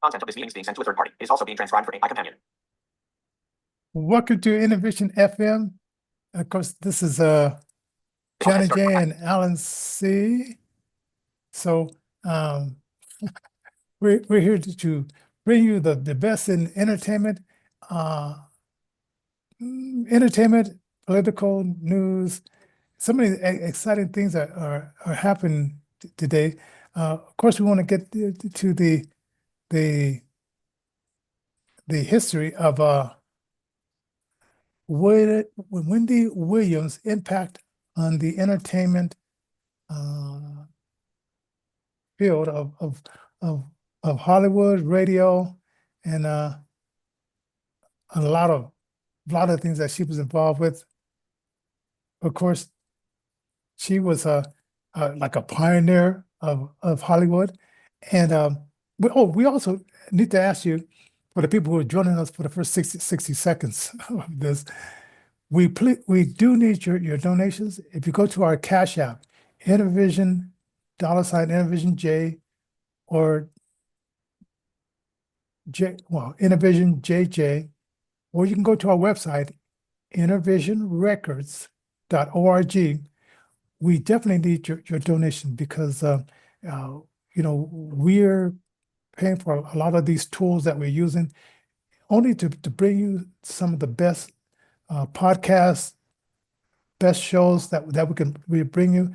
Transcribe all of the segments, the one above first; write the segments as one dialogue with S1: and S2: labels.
S1: Content of this meeting is being sent to a third party. It is also being transcribed for AI companion.
S2: Welcome to Innervision FM. Of course, this is Johnny J and Alan C. So we're here to bring you the best in entertainment, political news. So many exciting things are happening today. Of course, we want to get to the history of Wendy Williams' impact on the entertainment field of Hollywood, radio, and a lot of things that she was involved with. Of course, she was like a pioneer of Hollywood, and we also need to ask you, for the people who are joining us for the first 60 seconds of this, we do need your donations. If you go to our Cash App, Innervision, $Innervision J, or Innervision JJ, or you can go to our website, innervisionrecords.org. We definitely need your donation because we're paying for a lot of these tools that we're using only to bring you some of the best podcasts, best shows that we bring you.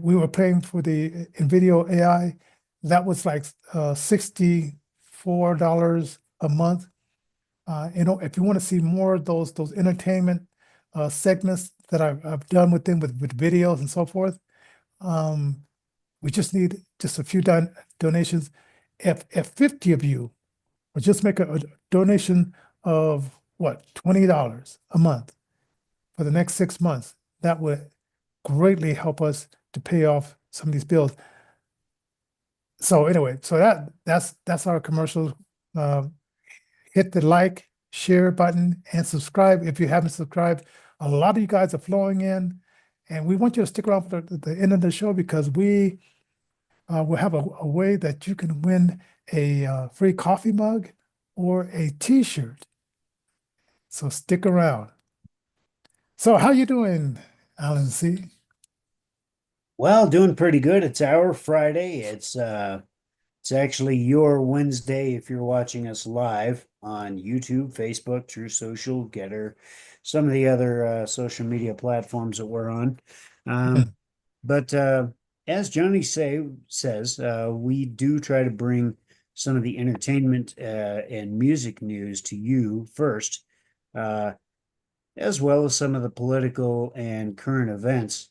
S2: We were paying for the NVIDIA AI. That was like $64 a month. If you want to see more of those entertainment segments that I've done with them with videos and so forth, we just need just a few donations. If 50 of you would just make a donation of $20 a month for the next 6 months, that would greatly help us to pay off some of these bills. So anyway, that's our commercial. Hit the like, share button, and subscribe if you haven't subscribed. A lot of you guys are flowing in, and we want you to stick around for the end of the show because we will have a way that you can win a free coffee mug or a T-shirt. So stick around. So how you doing, Alan C?
S3: Well, doing pretty good. It's our Friday. It's actually your Wednesday if you're watching us live on YouTube, Facebook, True Social, Getter, some of the other social media platforms that we're on. But as Johnny says, we do try to bring some of the entertainment and music news to you first, as well as some of the political and current events,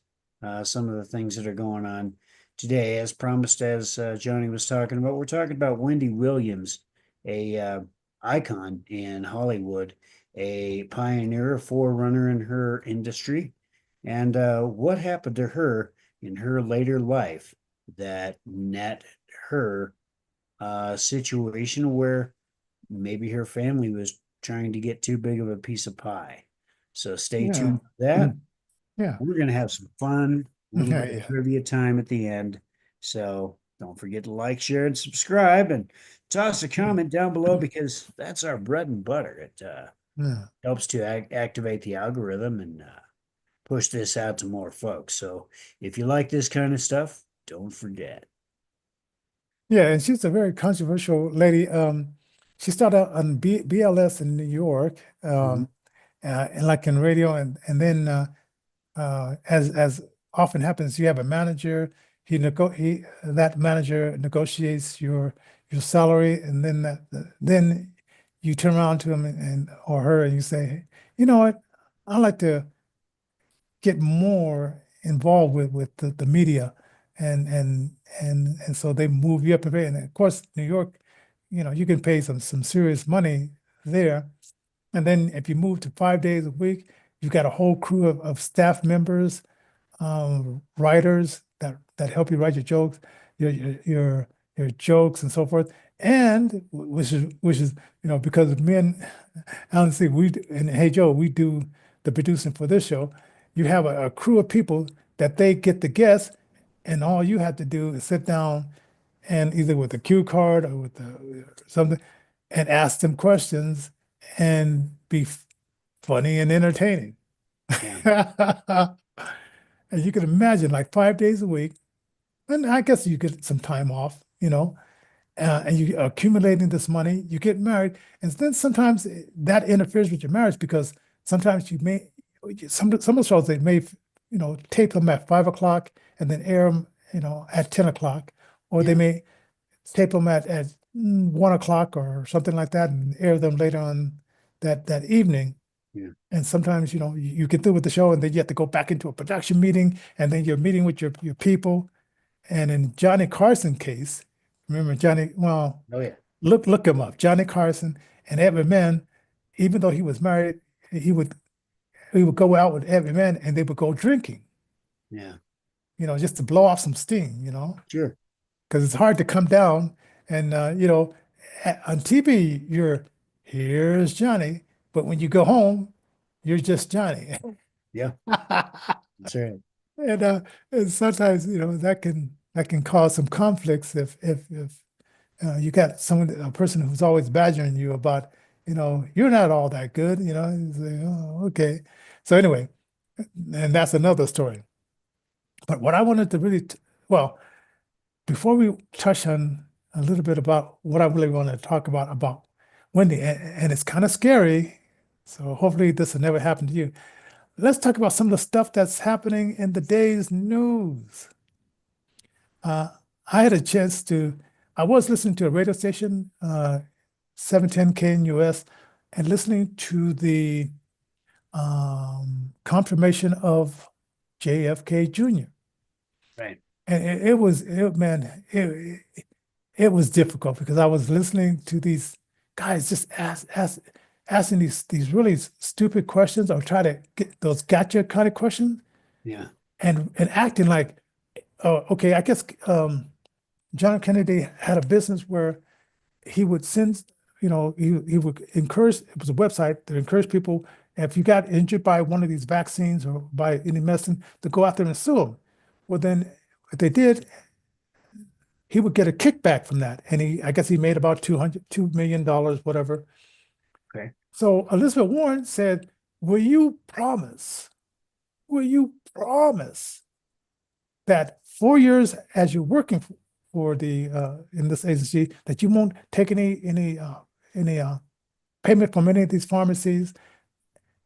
S3: some of the things that are going on today. As promised, as Johnny was talking about, we're talking about Wendy Williams, a icon in Hollywood, a pioneer, a forerunner in her industry, and what happened to her in her later life that net her a situation where maybe her family was trying to get too big of a piece of pie. So stay tuned for that.
S2: Yeah.
S3: We're going to have some fun, a little bit
S2: Yeah.
S3: of trivia time at the end. So don't forget to like, share, and subscribe, and toss a comment down below because that's our bread and butter. It helps to activate the algorithm and push this out to more folks. So if you like this kind of stuff, don't forget.
S2: Yeah, and she's a very controversial lady. She started out on BLS in New York, and like in radio, and then as often happens, you have a manager. That manager negotiates your salary, and then you turn around to him or her and you say, you know what, I like to get more involved with the media, and so they move you up a bit. And of course, New York, you can pay some serious money there. And then if you move to 5 days a week, you've got a whole crew of staff members, writers that help you write your jokes, your jokes and so forth. And which is because me and Alan C, and Hey Joe, we do the producing for this show. You have a crew of people that they get the guests, and all you have to do is sit down and either with the cue card or with the something, and ask them questions and be funny and entertaining.
S3: Yeah.
S2: And you can imagine like 5 days a week, and I guess you get some time off, and you accumulating this money, you get married, and then sometimes that interferes with your marriage because sometimes you may some of the shows they may tape them at 5 o'clock and then air them at 10 o'clock, or they
S3: Yeah.
S2: may tape them at 1 o'clock or something like that and air them later on that evening.
S3: Yeah.
S2: And sometimes you get through with the show and then you have to go back into a production meeting and then you're meeting with your people. And in Johnny Carson case, remember Johnny? Well,
S3: Oh yeah.
S2: look him up. Johnny Carson and Every Man, even though he was married, he would go out with Every Man and they would go drinking,
S3: Yeah.
S2: just to blow off some steam,
S3: Sure.
S2: because it's hard to come down and on TV here's Johnny, but when you go home, you're just Johnny.
S3: Yeah. That's right.
S2: And sometimes that can cause some conflicts if you got a person who's always badgering you about you're not all that good, it's like, oh, okay. So anyway, and that's another story. But what I wanted to really well, before we touch on a little bit about what I really want to talk about Wendy, and it's kind of scary, so hopefully this will never happen to you. Let's talk about some of the stuff that's happening in the day's news. I had a chance I was listening to a radio station, 710 KNUS, and listening to the confirmation of JFK Jr.
S3: Right.
S2: And it was difficult because I was listening to these guys just asking these really stupid questions or try to get those gotcha kind of questions
S3: Yeah.
S2: and acting like, oh, okay, I guess John F. Kennedy had a business where he would send, he would encourage, it was a website that encouraged people, if you got injured by one of these vaccines or by any medicine, to go out there and sue them. Well, then if they did, he would get a kickback from that. And I guess he made about $2 million, whatever.
S3: Okay.
S2: So Elizabeth Warren said, will you promise that 4 years as you're working for the in this agency that you won't take any payment from any of these pharmacies,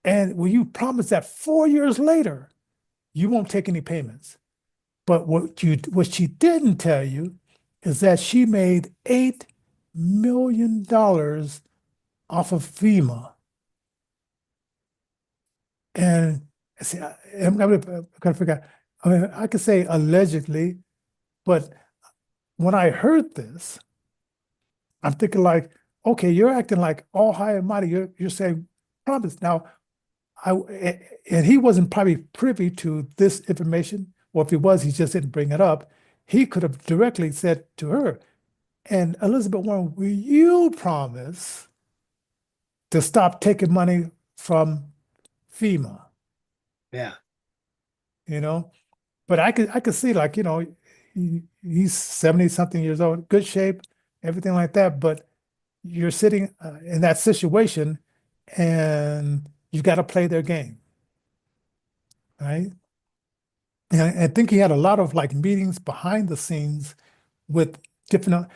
S2: and will you promise that 4 years later you won't take any payments? But what she didn't tell you is that she made $8 million off of FEMA. And see, I'm gonna figure out. I mean, I could say allegedly, but when I heard this, I'm thinking like, okay, you're acting like all high and mighty. You're saying promise. Now, and he wasn't probably privy to this information, or if he was, he just didn't bring it up. He could have directly said to her, and Elizabeth Warren, will you promise to stop taking money from FEMA?
S3: Yeah.
S2: But I could see like, he's 70 something years old, good shape, everything like that. But you're sitting in that situation and you got to play their game, right? And I think he had a lot of like meetings behind the scenes with different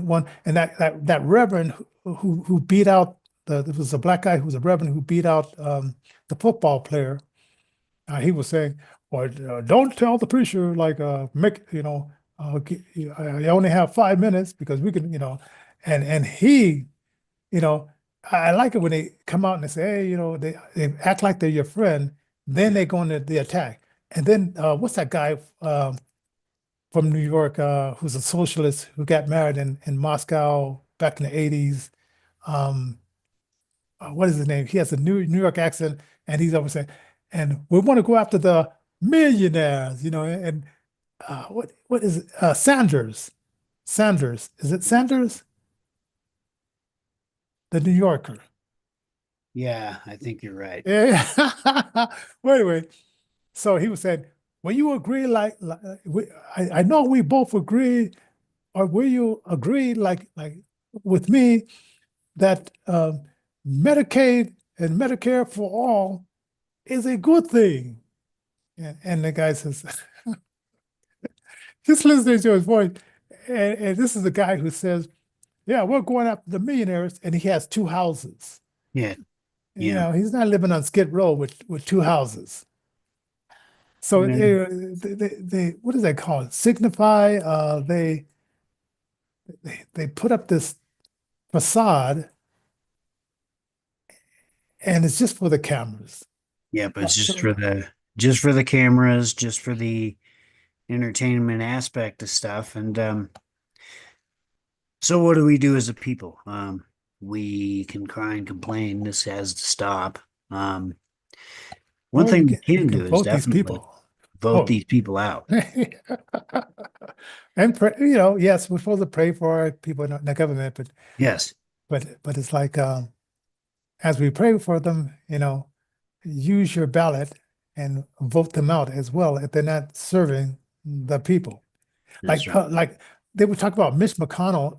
S2: one. And that reverend who beat out there was a black guy who was a reverend who beat out the football player. He was saying, "Well, don't tell the preacher like make I only have 5 minutes because we can and he I like it when they come out and they say, hey, they act like they're your friend, then they go into the attack, and then what's that guy from New York who's a socialist who got married in Moscow back in the 80s? What is his name? He has a New York accent, and he's always saying, and we want to go after the millionaires, and what is it? Sanders. Sanders. Is it Sanders? The New Yorker.
S3: Yeah, I think you're right.
S2: Yeah. Well, anyway, so he was saying, well, you agree I know we both agree or will you agree, like with me, that Medicaid and Medicare for all is a good thing? And the guy says, just listening to his voice, and this is the guy who says, yeah, we're going after the millionaires, and he has two houses.
S3: Yeah.
S2: You
S3: Yeah.
S2: know, he's not living on Skid Row with two houses. So
S3: Yeah.
S2: they what is that called? Signify. They put up this facade, and it's just for the cameras.
S3: Yeah, but it's just
S2: So,
S3: for the cameras, just for the entertainment aspect of stuff. And so what do we do as a people? We can cry and complain. This has to stop. One
S2: or
S3: thing we
S2: you
S3: can
S2: can
S3: do is
S2: vote these
S3: definitely
S2: people.
S3: vote
S2: Oh,
S3: these people out.
S2: and pray, you know, yes, we're supposed to pray for our people in the government,
S3: Yes,
S2: but it's like as we pray for them, you know, use your ballot and vote them out as well if they're not serving the people.
S3: that's right.
S2: Like they would talk about Mitch McConnell.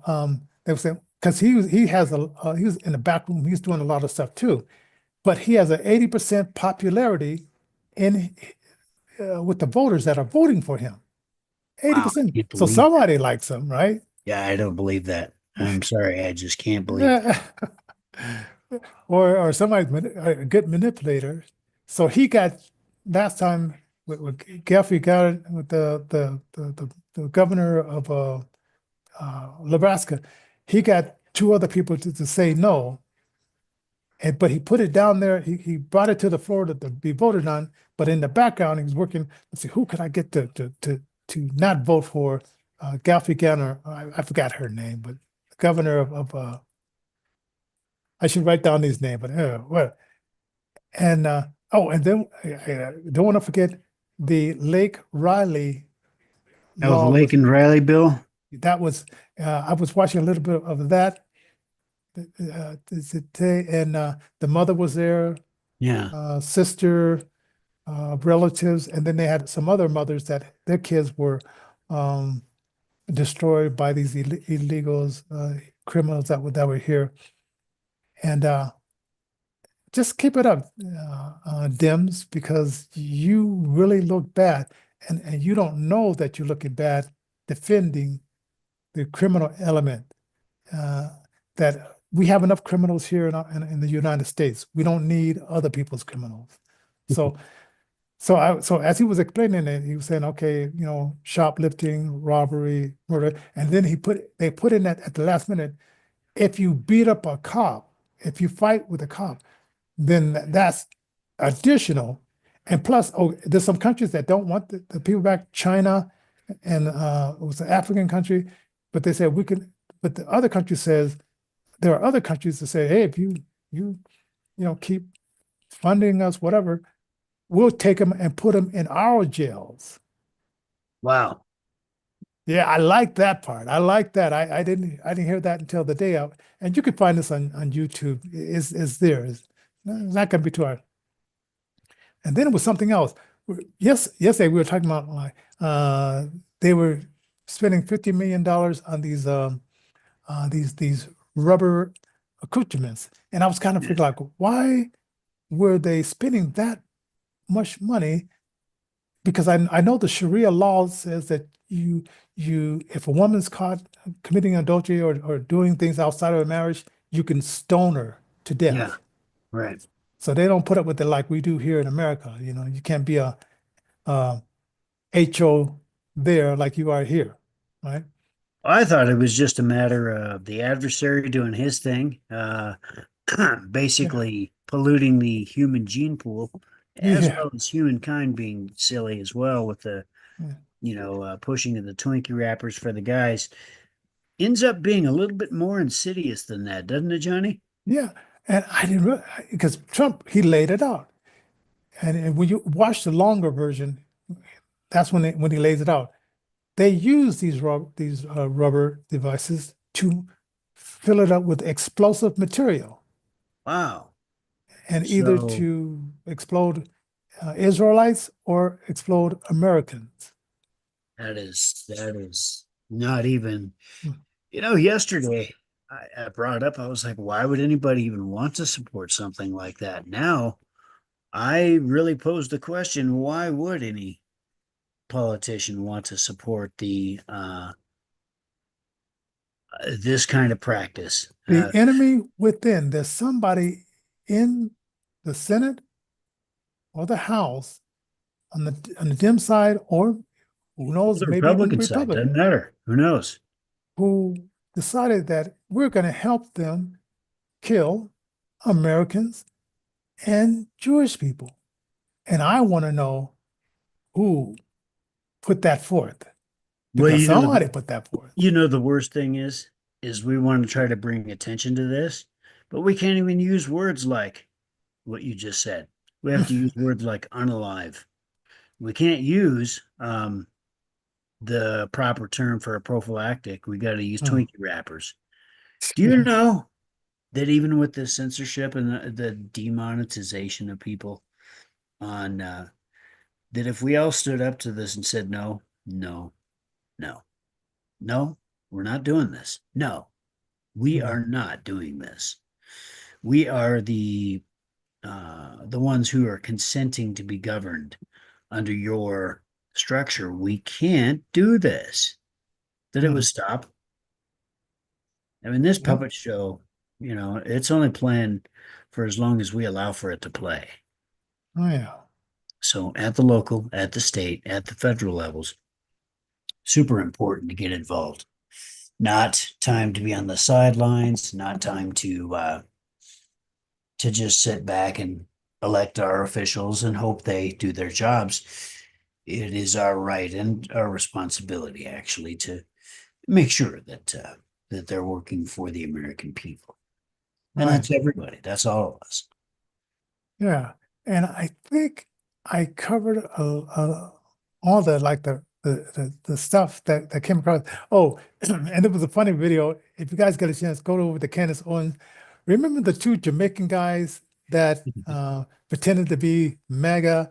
S2: They would say because he was in the back room. He's doing a lot of stuff too, but he has an 80% popularity in with the voters that are voting for him.
S3: Wow, I
S2: 80%.
S3: can't
S2: So
S3: believe that.
S2: somebody likes him, right?
S3: Yeah, I don't believe that. I'm sorry, I just can't believe that.
S2: Or somebody's a good manipulator. So he got last time with Gelfie got it with the governor of Nebraska. He got two other people to say no, but he put it down there. He brought it to the floor to be voted on. But in the background, he was working. Let's see, who can I get to not vote for Gelfie Ganner? I forgot her name, but the governor of I should write down these names, but well, and and then I don't want to forget the Lake Riley
S3: That was
S2: law
S3: Lake
S2: was
S3: and Riley bill.
S2: that was I was watching a little bit of that. And the mother was there,
S3: Yeah,
S2: sister, relatives, and then they had some other mothers that their kids were um, destroyed by these illegals, criminals that were here, and just keep it up, Dims, because you really look bad, and you don't know that you're looking bad defending the criminal element. That we have enough criminals here in the United States. We don't need other people's criminals. So, so as he was explaining it, he was saying, okay, you know, shoplifting, robbery, murder, and then they put in that at the last minute, if you beat up a cop, if you fight with a cop, then that's additional. And plus, oh, there's some countries that don't want the people back, China and it was an African country, but they said we can, but the other country says, there are other countries that say, hey, if you keep funding us, whatever, we'll take them and put them in our jails.
S3: wow.
S2: Yeah, I like that part. I like that. I didn't hear that until the day out. And you can find this on YouTube. Is there. It's not gonna be too hard. And then it was something else. Yesterday we were talking about like they were spending $50 million on these rubber accoutrements. And I was kind of figuring like, why were they spending that much money? Because I know the Sharia law says that you if a woman's caught committing adultery or doing things outside of a marriage, you can stone her to
S3: Yeah,
S2: death.
S3: right.
S2: So they don't put up with it like we do here in America. You know, you can't be a HO there like you are here, right?
S3: I thought it was just a matter of the adversary doing his thing,
S2: Yeah.
S3: basically polluting the human gene pool, as
S2: Yeah.
S3: well as humankind being silly as well with the,
S2: Yeah.
S3: pushing of the Twinkie wrappers for the guys. Ends up being a little bit more insidious than that, doesn't it, Johnny?
S2: Yeah. And I didn't realize because Trump, he laid it out. And when you watch the longer version, that's when he lays it out. They use these rubber devices to fill it up with explosive material
S3: Wow.
S2: and either
S3: So
S2: to explode Israelites or explode Americans.
S3: that is Not even,
S2: Mm.
S3: yesterday I brought up, I was like, why would anybody even want to support something like that? Now I really posed the question, why would any politician want to support the this kind of practice?
S2: The enemy within, there's somebody in the Senate or the House on the Dem side, or who knows,
S3: The
S2: maybe even
S3: Republican side doesn't
S2: Republican,
S3: matter. Who knows?
S2: who decided that we're going to help them kill Americans and Jewish people. And I want to know who put that forth,
S3: Well,
S2: because somebody put that forth.
S3: the worst thing is we want to try to bring attention to this, but we can't even use words like what you just said. We have to use words like unalive. We can't use the proper term for a prophylactic. We got to use
S2: Oh,
S3: Twinkie wrappers. Do you know that even with the censorship and the demonetization of people on that if we all stood up to this and said no, no, no, no, we're not doing this. No, we
S2: yeah,
S3: are not doing this. We are the ones who are consenting to be governed under your structure. We can't do this. That it would
S2: mm,
S3: stop. I mean, this
S2: yep,
S3: puppet show, it's only playing for as long as we allow for it to play.
S2: oh yeah,
S3: So at the local, at the state, at the federal levels, super important to get involved. Not time to be on the sidelines, not time to just sit back and elect our officials and hope they do their jobs. It is our right and our responsibility actually to make sure that they're working for the American people. And
S2: right,
S3: that's everybody. That's all of us.
S2: yeah. And I think I covered all the like the stuff that came across. Oh, and it was a funny video. If you guys get a chance, go over to Candace Owens. Remember the two Jamaican guys that pretended to be MAGA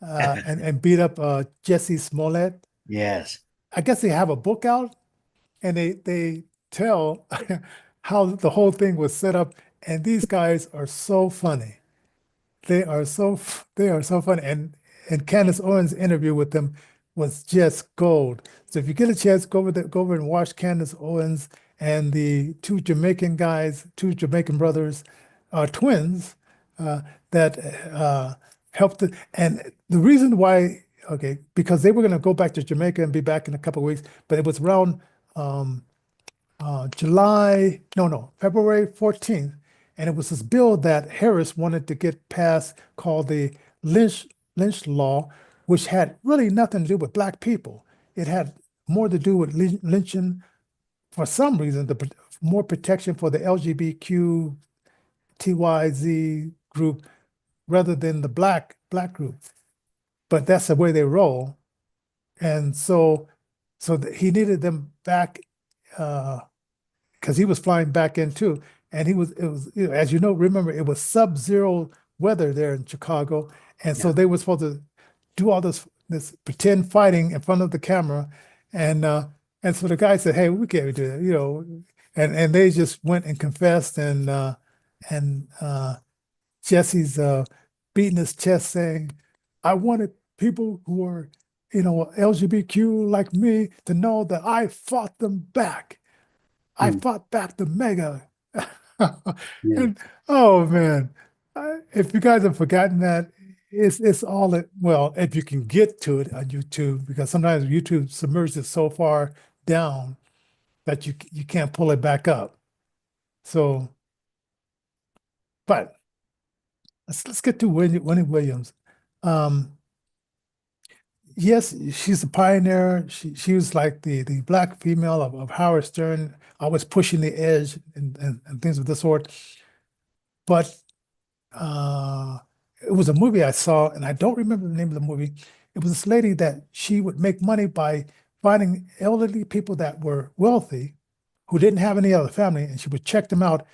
S2: and beat up Jesse Smollett?
S3: Yes.
S2: I guess they have a book out, and they tell how the whole thing was set up. And these guys are so funny. They are so funny. And Candace Owens' interview with them was just gold. So if you get a chance, go over and watch Candace Owens and the two Jamaican guys, two Jamaican brothers, twins, uh, that helped. And the reason why, okay, because they were going to go back to Jamaica and be back in a couple of weeks, but it was around um, February 14th. And it was this bill that Harris wanted to get passed called the Lynch, Lynch Law, which had really nothing to do with black people. It had more to do with lynching for some reason, more protection for the LGBTQ TYZ group rather than the black group. But that's the way they roll. And he needed them back because he was flying back in too. And it was, as you know, remember, it was sub-zero weather there in Chicago. And so
S3: Yeah.
S2: they were supposed to do all this pretend fighting in front of the camera. And and so the guy said, "Hey, we can't do that," and they just went and confessed, and Jesse's beating his chest saying, "I wanted people who are, LGBTQ like me to know that I fought them back. I
S3: Hmm.
S2: fought back the mega."
S3: Yeah.
S2: And oh man, if you guys have forgotten that, it's all well, if you can get to it on YouTube, because sometimes YouTube submerges so far down that you can't pull it back up. So, but let's get to Wendy Williams. Um, yes, she's a pioneer. She was like the black female of Howard Stern, always pushing the edge and things of the sort. But uh, it was a movie I saw, and I don't remember the name of the movie. It was this lady that she would make money by finding elderly people that were wealthy, who didn't have any other family, and she would check them out,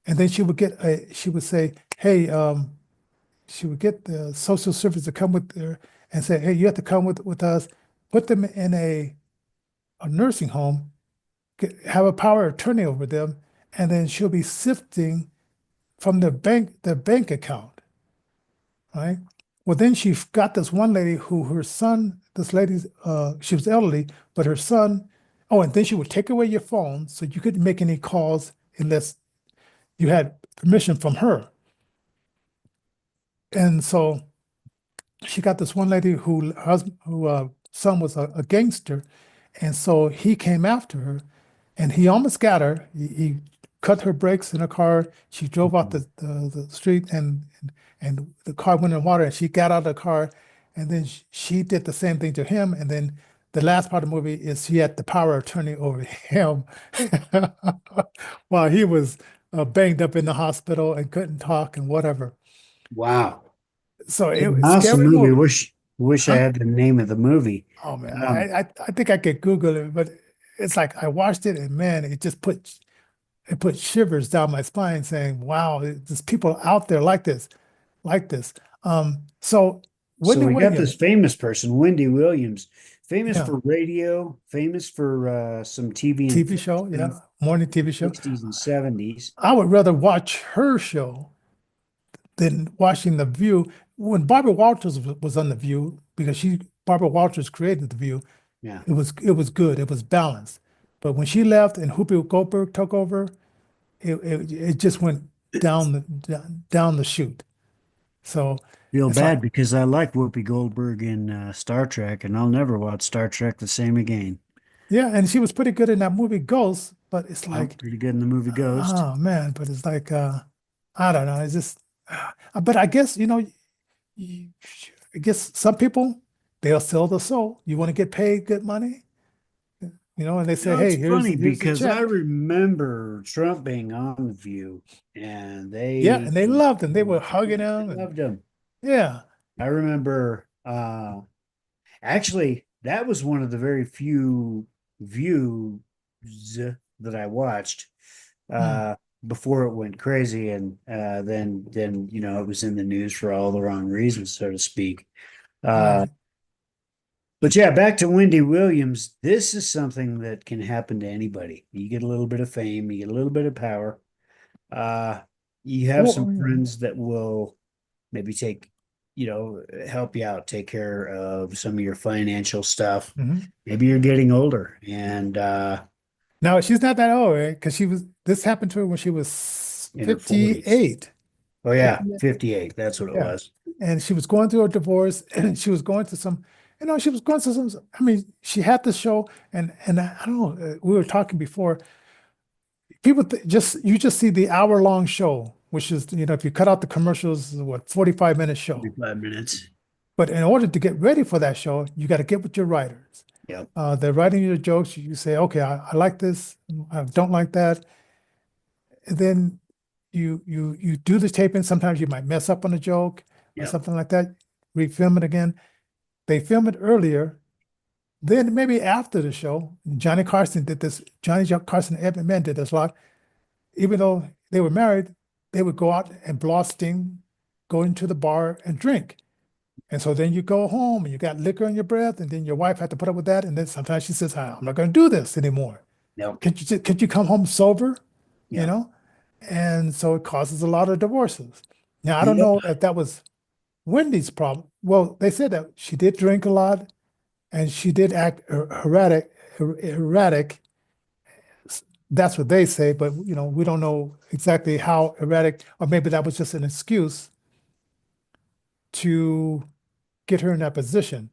S2: and then she would say, "Hey," she would get the social service to come with her and say, "Hey, you have to come with us." Put them in a nursing home, have a power of attorney over them, and then she'll be sifting from their bank account, right? Well, then she got this one lady who her son, this lady's, she was elderly, but her son, oh, and then she would take away your phone so you couldn't make any calls unless you had permission from her. And so she got this one lady who son was a gangster, and so he came after her, and he almost got her. He cut her brakes in her car. She drove off the street, and the car went in water, and she got out of the car, and then she did the same thing to him. And then the last part of the movie is she had the power of attorney over him while he was banged up in the hospital and couldn't talk and whatever.
S3: Wow.
S2: So
S3: It's
S2: it
S3: an
S2: was a
S3: awesome
S2: scary
S3: movie.
S2: movie.
S3: Wish I
S2: Huh?
S3: had the name of the movie.
S2: Oh man,
S3: Um,
S2: I think I could Google it, but it's like I watched it and man, it put shivers down my spine, saying, "Wow, there's people out there like this, like this." So
S3: so
S2: Wendy
S3: we got this
S2: Williams,
S3: famous person, Wendy Williams, famous
S2: yeah,
S3: for radio, famous for some TV and
S2: TV
S3: film
S2: show, yeah,
S3: stuff,
S2: morning TV show.
S3: 60s and 70s.
S2: I would rather watch her show than watching The View. When Barbara Walters was on The View, because Barbara Walters created The View,
S3: Yeah.
S2: it was good, it was balanced. But when she left and Whoopi Goldberg took over, it just went down the chute. So
S3: Feel
S2: it's like,
S3: bad because I like Whoopi Goldberg in Star Trek, and I'll never watch Star Trek the same again.
S2: yeah, and she was pretty good in that movie Ghost, but it's
S3: Oh,
S2: like,
S3: pretty good in the movie Ghost.
S2: oh man, but it's like, I don't know, it's just, but I guess, you, I guess some people, they'll sell the soul. You want to get paid good money, and they
S3: You
S2: say,
S3: know,
S2: hey,
S3: it's funny
S2: here's the
S3: because I
S2: check.
S3: remember Trump being on The View, and
S2: Yeah,
S3: they
S2: and they loved him. They were hugging
S3: they
S2: him, and
S3: loved him.
S2: yeah.
S3: I remember actually that was one of the very few views that I watched
S2: Mm,
S3: uh before it went crazy, and then it was in the news for all the wrong reasons, so to speak. Uh
S2: right.
S3: but yeah, back to Wendy Williams. This is something that can happen to anybody. You get a little bit of fame, you get a little bit of power. Uh you have
S2: Well,
S3: some friends that will maybe help you out, take care of some of your financial stuff.
S2: mhm.
S3: Maybe you're getting older and
S2: Now she's not that old, right? Because this happened to her when she was
S3: in her 40s.
S2: 58.
S3: Oh yeah,
S2: 58.
S3: 58. That's what it
S2: Yeah.
S3: was.
S2: And she was going through a divorce and she was going to she was going to I mean, she had the show and I don't know, we were talking before, people you just see the hour-long show, which is, if you cut out the commercials, what, 45-minute show.
S3: 45 minutes.
S2: But in order to get ready for that show, you got to get with your writers.
S3: Yep.
S2: They're writing your jokes. You say, okay, I like this, I don't like that. And then you do the taping. Sometimes you might mess up on a joke or
S3: Yep.
S2: something like that. Refilm it again. They film it earlier. Then maybe after the show, Johnny Carson did this. Johnny Carson and Ed McMahon did this a lot. Even though they were married, they would go out and blasting, go into the bar and drink. And so then you go home and you got liquor in your breath, and then your wife had to put up with that. And then sometimes she says, I'm not going to do this anymore.
S3: Yep.
S2: Could you come home sober? You
S3: Yep.
S2: know? And so it causes a lot of divorces. Now, I don't
S3: Yep.
S2: know if that was Wendy's problem. Well, they said that she did drink a lot and she did act erratic. That's what they say, but we don't know exactly how erratic, or maybe that was just an excuse to get her in that position.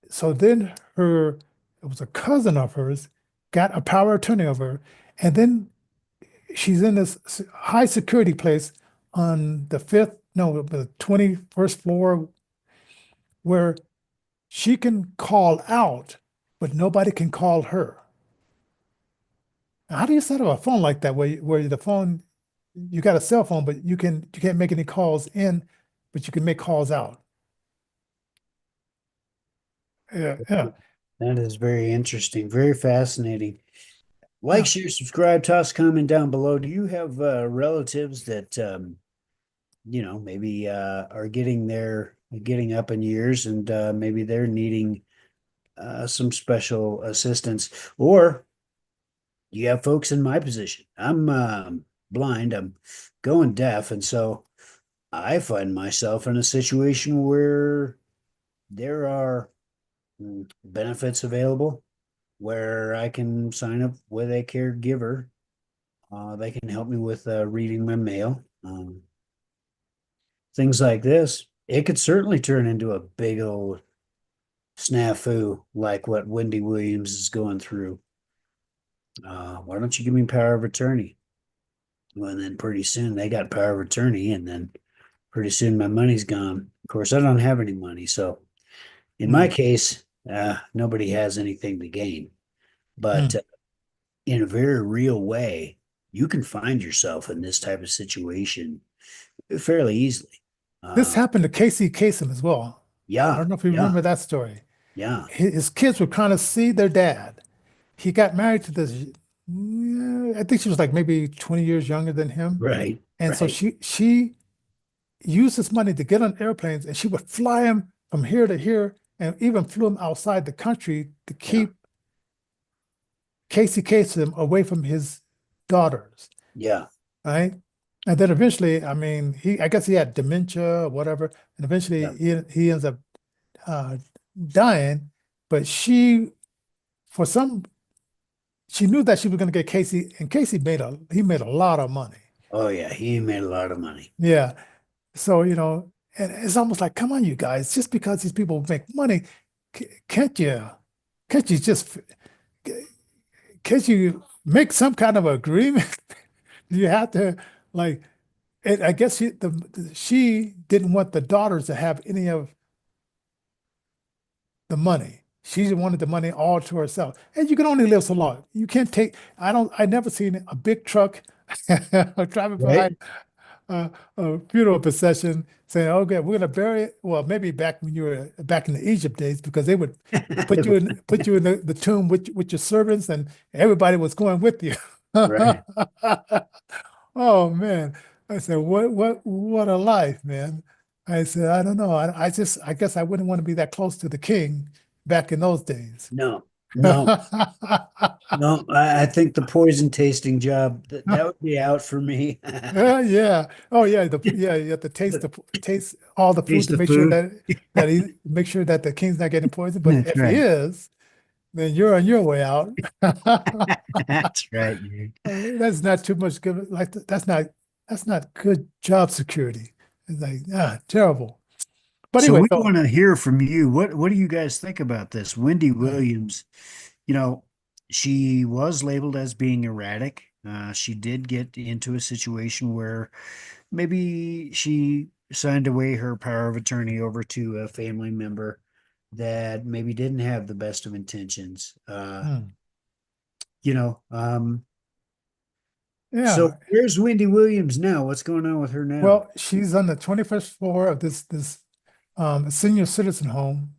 S2: So then it was a cousin of hers, got a power of attorney over her, and then she's in this high security place on the 21st floor, where she can call out, but nobody can call her. Now, how do you set up a phone like that where the phone, you got a cell phone, but you can't make any calls in, but you can make calls out? Yeah, yeah,
S3: That is very interesting, very fascinating. Like,
S2: yeah.
S3: share, subscribe, toss a comment down below. Do you have relatives that maybe are getting up in years, and maybe they're needing some special assistance, or you have folks in my position. I'm blind, I'm going deaf, and so I find myself in a situation where there are benefits available where I can sign up with a caregiver. They can help me with reading my mail, things like this. It could certainly turn into a big old snafu like what Wendy Williams is going through. Why don't you give me power of attorney? Well, and then pretty soon they got power of attorney, and then pretty soon my money's gone. Of course, I don't have any money, so in my case, nobody has anything to gain. But in a very real way, you can find yourself in this type of situation fairly easily.
S2: This happened to Casey Kasem as well.
S3: Yeah.
S2: I don't know if you remember that story.
S3: Yeah.
S2: His kids would kind of see their dad. He got married to this, I think she was like maybe 20 years younger than him.
S3: Right.
S2: And so she used this money to get on airplanes, and she would fly him from here to here and even flew him outside the country to keep Casey Kasem away from his daughters.
S3: Yeah.
S2: Right. And then eventually, I mean, I guess he had dementia or whatever. And eventually he ends up dying. But she knew that she was going to get Casey, and Casey made a lot of money.
S3: Oh yeah, he made a lot of money.
S2: Yeah. So, and it's almost like, come on, you guys, just because these people make money, can't you make some kind of agreement? You have to like, I guess she didn't want the daughters to have any of the money. She wanted the money all to herself. And you can only live so long. You can't I never seen a big truck driving behind a funeral procession saying, okay, we're going to bury it. Well, maybe back when you were back in the Egypt days, because they would put you in the tomb with your servants, and everybody was going with you.
S3: Right.
S2: Oh man. I said, what a life, man. I said, I don't know. I guess I wouldn't want to be that close to the king back in those days.
S3: No. No, I think the poison tasting job that would be out for me.
S2: Yeah. Oh yeah. You have to taste all the food to make sure that the king's not getting poisoned. But if he is, then you're on your way out.
S3: That's right.
S2: That's not too much good. Like that's not good job security. It's like terrible. But
S3: So
S2: anyway,
S3: we want to hear from you. What do you guys think about this? Wendy Williams, she was labeled as being erratic. She did get into a situation where maybe she signed away her power of attorney over to a family member that maybe didn't have the best of intentions.
S2: Yeah.
S3: So where's Wendy Williams now? What's going on with her now?
S2: Well, she's on the 21st floor of this senior citizen home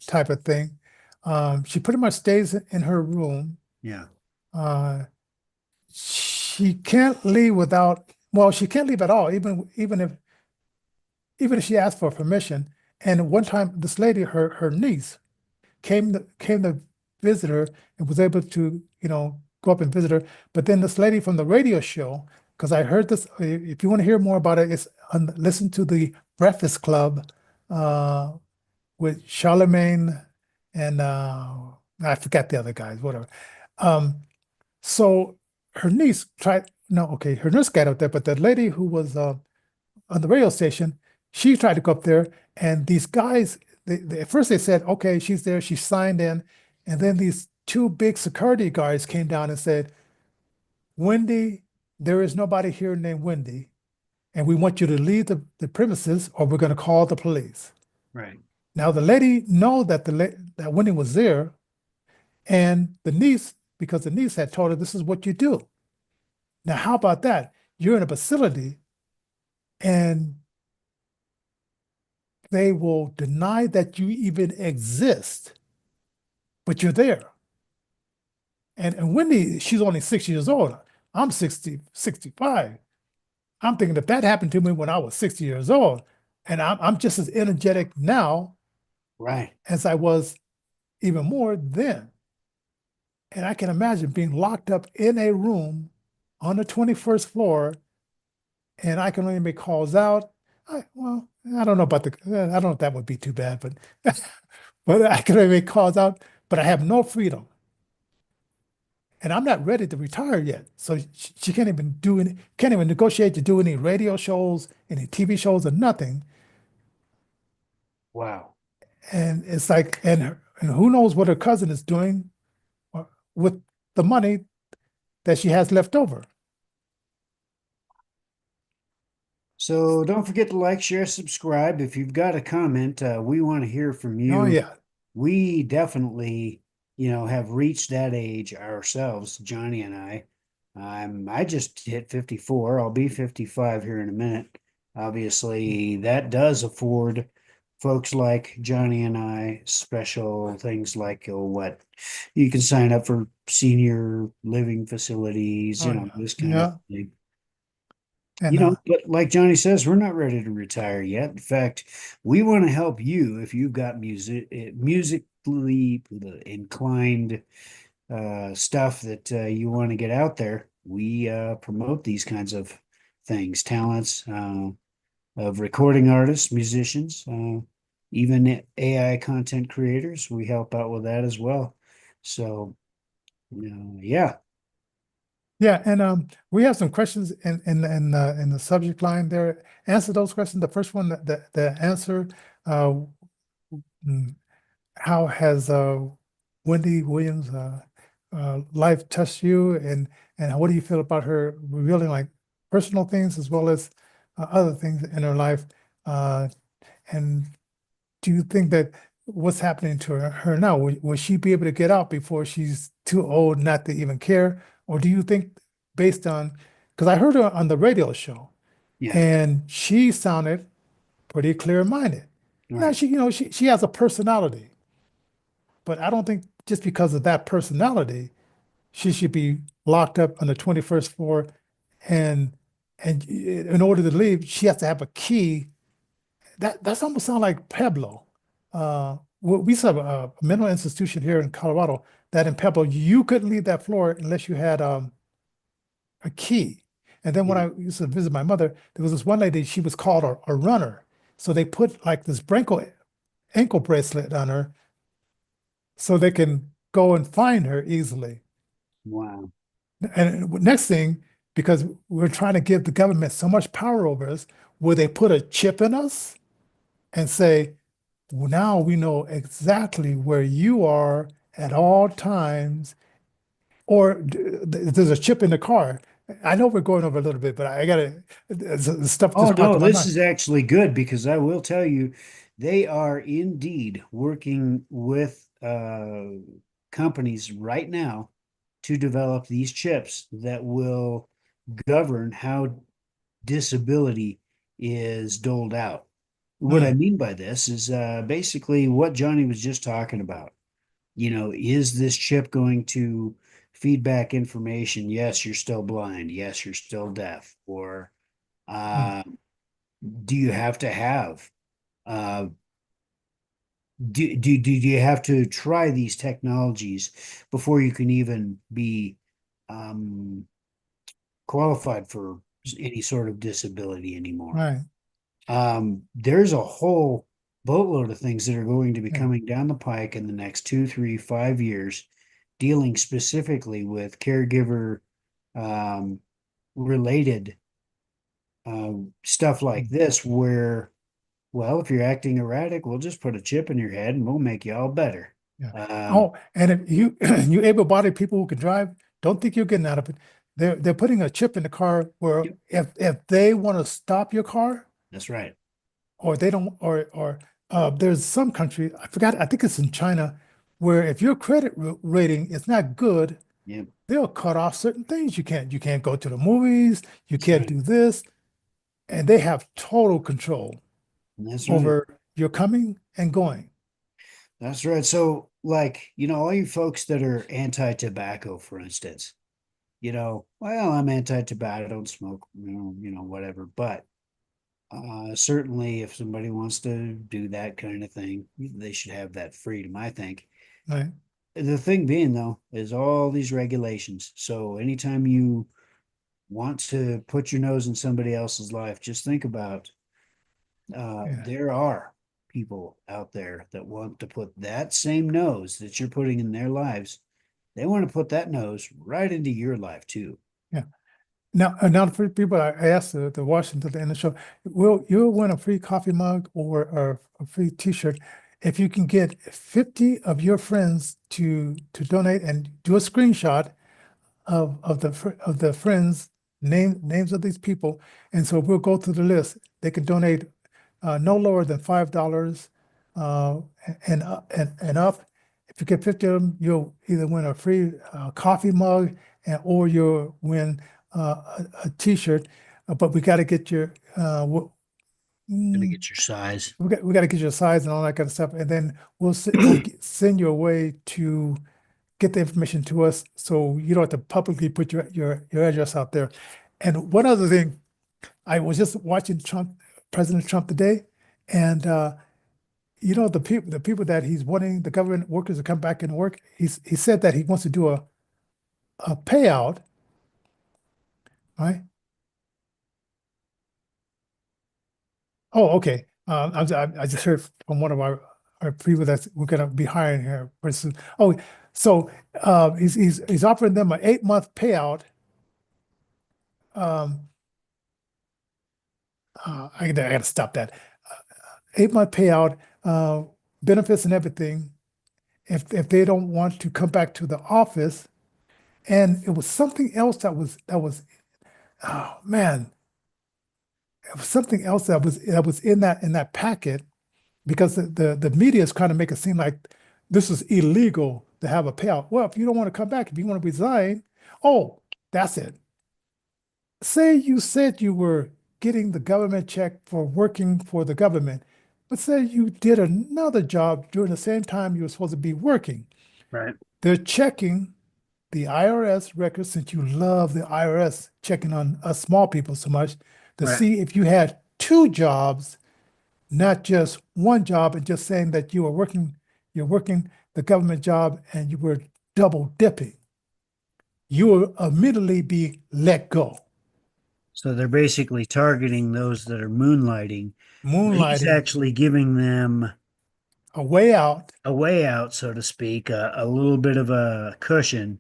S2: type of thing. She pretty much stays in her room.
S3: Yeah.
S2: She can't leave she can't leave at all, even if she asked for permission. And one time, this lady, her niece, came to visit her and was able to, go up and visit her. But then this lady from the radio show, because I heard this, if you want to hear more about it, listen to the Breakfast Club with Charlemagne and I forgot the other guys, whatever. So her niece her niece got up there, but the lady who was on the radio station, she tried to go up there, and these guys, at first they said, okay, she's there, she signed in, and then these two big security guards came down and said, Wendy, there is nobody here named Wendy, and we want you to leave the premises or we're going to call the police.
S3: Right.
S2: Now the lady know that that Wendy was there, and the niece, because the niece had told her, this is what you do. Now, how about that? You're in a facility and they will deny that you even exist, but you're there. And Wendy, she's only 6 years old. I'm 65. I'm thinking if that happened to me when I was 60 years old, and I'm just as energetic now
S3: right,
S2: as I was even more then. And I can imagine being locked up in a room on the 21st floor, and I can only make calls out. Well, I don't know about I don't know if that would be too bad, but but I can only make calls out, but I have no freedom. And I'm not ready to retire yet. So she can't even can't even negotiate to do any radio shows, any TV shows, or nothing.
S3: Wow.
S2: And it's like, and who knows what her cousin is doing with the money that she has left over.
S3: So don't forget to like, share, subscribe. If you've got a comment, we want to hear from you.
S2: Oh yeah.
S3: We definitely, have reached that age ourselves, Johnny and I. I just hit 54. I'll be 55 here in a minute. Obviously, that does afford folks like Johnny and I special things like what you can sign up for senior living facilities,
S2: Oh, yeah.
S3: this kind
S2: Yeah.
S3: of thing.
S2: And
S3: But like Johnny says, we're not ready to retire yet. In fact, we want to help you if you've got musically inclined stuff that you want to get out there. We promote these kinds of things, talents of recording artists, musicians, even AI content creators. We help out with that as well. So, yeah.
S2: yeah, and we have some questions in the subject line there. Answer those questions. The first one, the answer, uh, mm, how has Wendy Williams life touched you, and what do you feel about her revealing like personal things as well as other things in her life? And do you think that what's happening to her now, will she be able to get out before she's too old not to even care? Or do you think based on, because I heard her on the radio show
S3: Yeah.
S2: and she sounded pretty clear-minded. Now
S3: Right.
S2: she has a personality, but I don't think just because of that personality, she should be locked up on the 21st floor and in order to leave, she has to have a key. That's almost sound like Pueblo. We have a mental institution here in Colorado that in Pueblo you couldn't leave that floor unless you had a key. And then when
S3: Yeah.
S2: I used to visit my mother, there was this one lady, she was called a runner. So they put like this ankle bracelet on her so they can go and find her easily.
S3: Wow.
S2: And next thing, because we're trying to give the government so much power over us, will they put a chip in us and say, well, now we know exactly where you are at all times, or there's a chip in the car. I know we're going over a little bit, but I gotta, stuff
S3: Oh
S2: just popped
S3: no,
S2: in my
S3: this
S2: mind.
S3: is actually good because I will tell you, they are indeed working with companies right now to develop these chips that will govern how disability is doled out. What I
S2: Hmm.
S3: mean by this is basically what Johnny was just talking about. Is this chip going to feed back information? Yes, you're still blind. Yes, you're still deaf. Or
S2: Hmm.
S3: uh, do you have to have uh, do you have to try these technologies before you can even be um, qualified for any sort of disability anymore?
S2: Right.
S3: There's a whole boatload of things that are going to be
S2: Yeah.
S3: coming down the pike in the next 2, 3, 5 years, dealing specifically with caregiver um, related stuff like
S2: Hmm.
S3: this, where, well, if you're acting erratic, we'll just put a chip in your head and we'll make you all better.
S2: Yeah.
S3: Um,
S2: Oh, and if you you able-bodied people who can drive, don't think you're getting out of it. They're putting a chip in the car where
S3: yep,
S2: if they want to stop your car,
S3: that's right.
S2: or they don't, or there's some country, I forgot, I think it's in China, where if your credit rating is not good,
S3: Yep,
S2: they'll cut off certain things. You can't go to the movies, you
S3: that's
S2: can't
S3: right.
S2: do this, and they have total control
S3: That's right.
S2: over your coming and going.
S3: That's right. So, like, all you folks that are anti-tobacco, for instance, well, I'm anti-tobacco, I don't smoke, whatever. But certainly if somebody wants to do that kind of thing, they should have that freedom, I think.
S2: Right.
S3: The thing being, though, is all these regulations. So anytime you want to put your nose in somebody else's life, just think about
S2: Yeah.
S3: there are people out there that want to put that same nose that you're putting in their lives. They want to put that nose right into your life too.
S2: Yeah. Now for people, I asked the Washington at the end of the show, will you'll win a free coffee mug or a free T-shirt if you can get 50 of your friends to donate and do a screenshot of the friends names of these people, and so we'll go through the list. They can donate no lower than $5 and up. If you get 50 of them, you'll either win a free coffee mug or you'll win a T-shirt. But we got to get your
S3: Gonna get your size.
S2: we got to get your size and all that kind of stuff, and then we'll send you a way to get the information to us, so you don't have to publicly put your address out there. And one other thing, I was just watching President Trump today, and the people that he's wanting the government workers to come back and work. He said that he wants to do a payout, right? Oh, okay. I just heard from one of our people that we're going to be hiring here pretty soon. Oh, so he's offering them an 8-month payout. I got to stop that. 8-month payout, benefits and everything, if they don't want to come back to the office. And it was something else that was oh man, it was something else that was in that packet, because the media is trying to make it seem like this is illegal to have a payout. Well, if you don't want to come back, if you want to resign, oh, that's it. Say you said you were getting the government check for working for the government, but say you did another job during the same time you were supposed to be working.
S3: Right.
S2: They're checking the IRS records, since you love the IRS checking on us small people so much, to
S3: Right.
S2: see if you had 2 jobs, not just 1 job, and just saying that you're working the government job and you were double dipping. You will immediately be let go.
S3: So they're basically targeting those that are moonlighting. He's
S2: Moonlighting,
S3: actually giving them
S2: a way out.
S3: a way out, so to speak, a little bit of a cushion.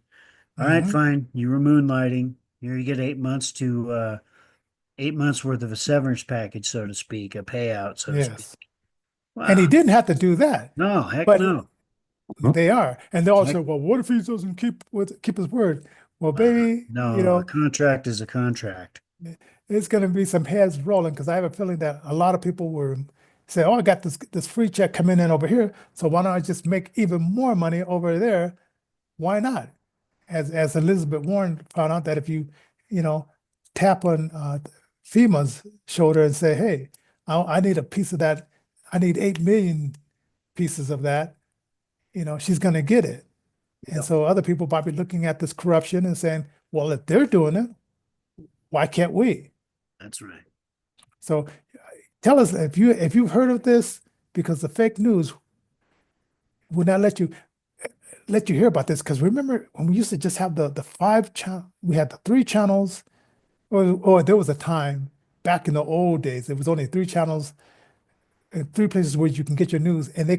S3: All right,
S2: Mhm.
S3: fine. You were moonlighting. Here you get 8 months to 8 months worth of a severance package, so to speak, a payout, so to speak.
S2: Yes.
S3: Wow.
S2: And he didn't have to do that,
S3: No, heck
S2: but
S3: no.
S2: they are. And they also,
S3: Heck-
S2: well, what if he doesn't keep his word? Well, baby,
S3: No, a contract is a contract.
S2: it's going to be some heads rolling, because I have a feeling that a lot of people were say, "Oh, I got this free check coming in over here, so why don't I just make even more money over there? Why not?" As Elizabeth Warren found out, that if you tap on FEMA's shoulder and say, "Hey, I need a piece of that. I need 8 million pieces of that," she's going to get it. And
S3: Yep.
S2: so other people might be looking at this corruption and saying, "Well, if they're doing it, why can't we?"
S3: That's right.
S2: So tell us if you've heard of this, because the fake news will not let you hear about this. Because remember when we used to just have the 5 channel, we had the 3 channels, or there was a time back in the old days, it was only 3 channels and 3 places where you can get your news, and they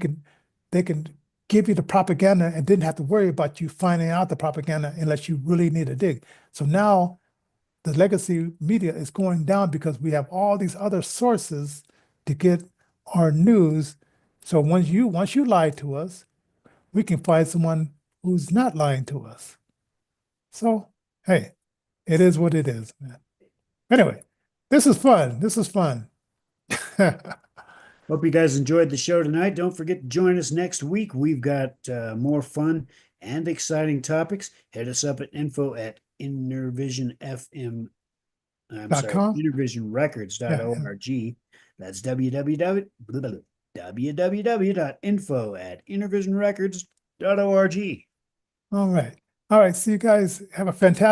S2: can give you the propaganda and didn't have to worry about you finding out the propaganda unless you really need to dig. So now the legacy media is going down, because we have all these other sources to get our news. So once you lie to us, we can find someone who's not lying to us. So, hey, it is what it is, man. Anyway, this is fun.
S3: Hope you guys enjoyed the show tonight. Don't forget to join us next week. We've got more fun and exciting topics. Hit us up at info@Innervision FM. I'm sorry,
S2: .com?
S3: innervisionrecords.org. That's www.info@innervisionrecords.org.
S2: All right. See you guys. Have a fantastic